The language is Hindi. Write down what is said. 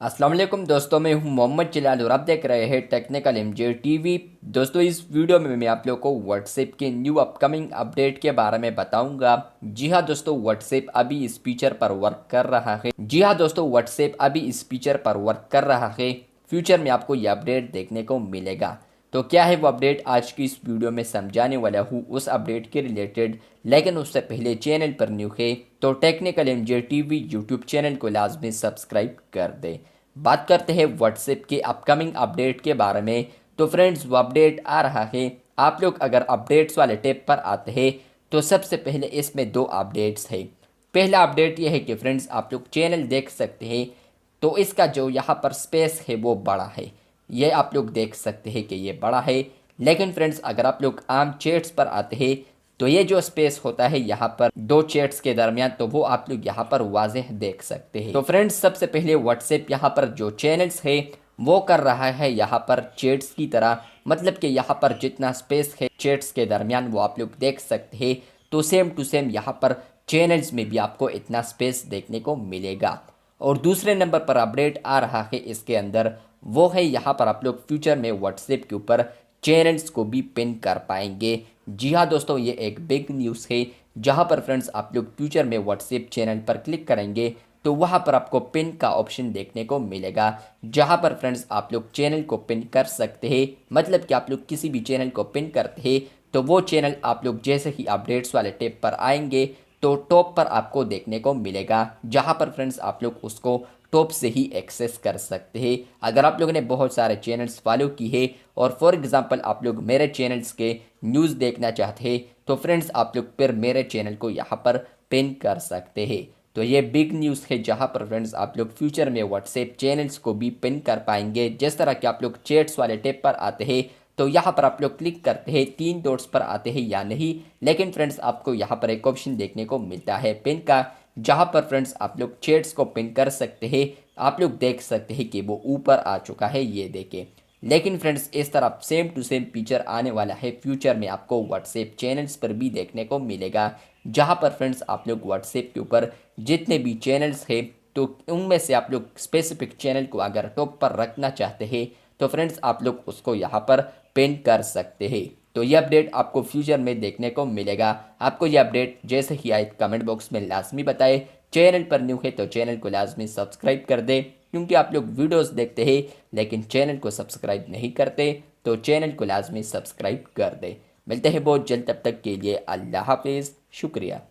अस्सलाम वालेकुम दोस्तों, मैं हूं मोहम्मद जलाल और आप देख रहे हैं टेक्निकल एमजे टीवी। दोस्तों, इस वीडियो में मैं आप लोग को व्हाट्सएप के न्यू अपकमिंग अपडेट के बारे में बताऊंगा। जी हां दोस्तों, व्हाट्सएप अभी इस फीचर पर वर्क कर रहा है। जी हां दोस्तों, व्हाट्सएप अभी इस फीचर पर वर्क कर रहा है। फ्यूचर में आपको यह अपडेट देखने को मिलेगा। तो क्या है वो अपडेट, आज की इस वीडियो में समझाने वाला हूँ उस अपडेट के रिलेटेड। लेकिन उससे पहले चैनल पर न्यू है तो technical MJ TV YouTube channel को लाजमी सब्सक्राइब कर दे। बात करते हैं व्हाट्सएप के अपकमिंग अपडेट के बारे में। तो फ्रेंड्स, वो अपडेट आ रहा है। आप लोग अगर अपडेट्स वाले टैब पर आते हैं तो सबसे पहले इसमें दो अपडेट्स है। पहला अपडेट यह है कि फ्रेंड्स, आप लोग चैनल देख सकते हैं तो इसका जो यहाँ पर स्पेस है वो बड़ा है। ये आप लोग देख सकते हैं कि ये बड़ा है। लेकिन फ्रेंड्स, अगर आप लोग आम चैट्स पर आते हैं तो ये जो स्पेस होता है यहाँ पर दो चैट्स के दरमियान, तो वो आप लोग यहाँ पर वाज़ेह देख सकते हैं। तो फ्रेंड्स, सबसे पहले व्हाट्सएप यहाँ पर जो चैनल्स है वो कर रहा है यहाँ पर चैट्स की तरह, मतलब कि यहाँ पर जितना स्पेस है चैट्स के दरमियान वो आप लोग देख सकते हैं। तो सेम टू सेम यहाँ पर चैनल्स में भी आपको इतना स्पेस देखने को मिलेगा। और दूसरे नंबर पर अपडेट आ रहा है इसके अंदर, वो है यहाँ पर आप लोग फ्यूचर में व्हाट्सएप के ऊपर चैनल्स को भी पिन कर पाएंगे। जी हाँ दोस्तों, ये एक बिग न्यूज़ है। जहाँ पर फ्रेंड्स आप लोग फ्यूचर में व्हाट्सएप चैनल पर क्लिक करेंगे तो वहाँ पर आपको पिन का ऑप्शन देखने को मिलेगा। जहाँ पर फ्रेंड्स आप लोग चैनल को पिन कर सकते हैं, मतलब कि आप लोग किसी भी चैनल को पिन करते हैं तो वो चैनल आप लोग जैसे ही अपडेट्स वाले टैब पर आएंगे तो टॉप पर आपको देखने को मिलेगा। जहाँ पर फ्रेंड्स आप लोग उसको टॉप से ही एक्सेस कर सकते हैं। अगर आप लोगों ने बहुत सारे चैनल्स फॉलो की है और फॉर एग्जांपल आप लोग मेरे चैनल्स के न्यूज़ देखना चाहते हैं तो फ्रेंड्स आप लोग फिर मेरे चैनल को यहाँ पर पिन कर सकते हैं। तो ये बिग न्यूज़ है, जहाँ पर फ्रेंड्स आप लोग फ्यूचर में व्हाट्सएप चैनल्स को भी पिन कर पाएंगे। जिस तरह कि आप लोग चैट्स वाले टैब पर आते हैं तो यहाँ पर आप लोग क्लिक करते हैं, तीन डॉट्स पर आते हैं या नहीं, लेकिन फ्रेंड्स आपको यहाँ पर एक ऑप्शन देखने को मिलता है पिन का, जहाँ पर फ्रेंड्स आप लोग चैट्स को पिन कर सकते हैं। आप लोग देख सकते हैं कि वो ऊपर आ चुका है, ये देखें। लेकिन फ्रेंड्स, इस तरह सेम टू सेम फीचर आने वाला है फ्यूचर में, आपको व्हाट्सएप चैनल्स पर भी देखने को मिलेगा। जहाँ पर फ्रेंड्स आप लोग व्हाट्सएप के ऊपर जितने भी चैनल्स हैं तो उनमें से आप लोग स्पेसिफिक चैनल को अगर टॉप पर रखना चाहते हैं तो फ्रेंड्स आप लोग उसको यहाँ पर पिन कर सकते हैं। तो ये अपडेट आपको फ्यूचर में देखने को मिलेगा। आपको ये अपडेट जैसे ही आए कमेंट बॉक्स में लाजमी बताएं। चैनल पर न्यू है तो चैनल को लाजमी सब्सक्राइब कर दें, क्योंकि आप लोग वीडियोस देखते हैं लेकिन चैनल को सब्सक्राइब नहीं करते। तो चैनल को लाजमी सब्सक्राइब कर दें। मिलते हैं बहुत जल्द, तब तक के लिए अल्लाह हाफिज़, शुक्रिया।